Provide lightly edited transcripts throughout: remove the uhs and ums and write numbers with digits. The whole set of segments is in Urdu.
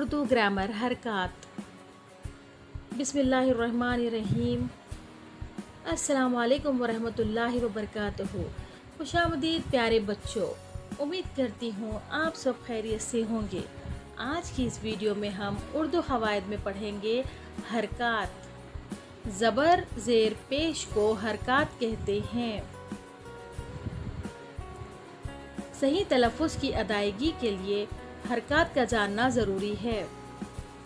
اردو گرامر حرکات۔ بسم اللہ الرحمن الرحیم۔ السلام علیکم ورحمۃ اللہ وبرکاتہ۔ خوش آمدید پیارے بچوں، امید کرتی ہوں آپ سب خیریت سے ہوں گے۔ آج کی اس ویڈیو میں ہم اردو قواعد میں پڑھیں گے حرکات۔ زبر زیر پیش کو حرکات کہتے ہیں۔ صحیح تلفظ کی ادائیگی کے لیے حرکات کا جاننا ضروری ہے۔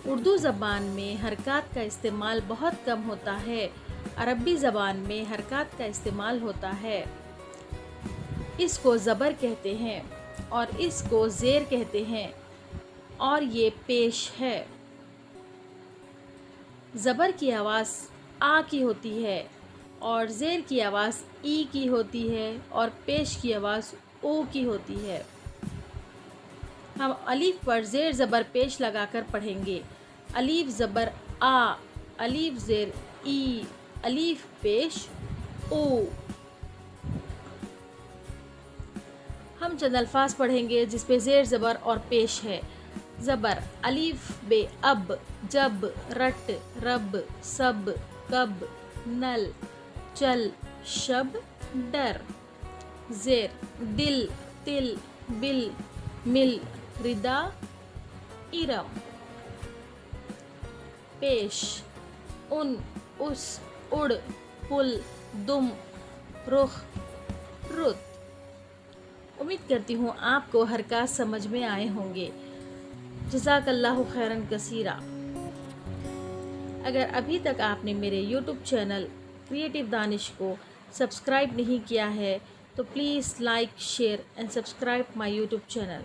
اردو زبان میں حرکات کا استعمال بہت کم ہوتا ہے۔ عربی زبان میں حرکات کا استعمال ہوتا ہے۔ اس کو زبر کہتے ہیں اور اس کو زیر کہتے ہیں اور یہ پیش ہے۔ زبر کی آواز آ کی ہوتی ہے اور زیر کی آواز ای کی ہوتی ہے اور پیش کی آواز او کی ہوتی ہے۔ ہم الف پر زیر زبر پیش لگا کر پڑھیں گے۔ الف زبر آ، الف زیر ای، الف پیش او۔ ہم چند الفاظ پڑھیں گے جس پہ زیر زبر اور پیش ہے۔ زبر الف بے اب، جب، رٹ، رب، سب، کب، نل، چل، شب، ڈر۔ زیر دل، تل، بل، مل، ردا، ارم۔ پیش ان، اس، اڑ، پل، دم، رخ، رت۔ امید کرتی ہوں آپ کو حرکات سمجھ میں آئے ہوں گے۔ جزاک اللہ خیراً کثیرا۔ اگر ابھی تک آپ نے میرے یوٹیوب چینل کریٹو دانش کو سبسکرائب نہیں کیا ہے تو please like, share and subscribe my YouTube channel.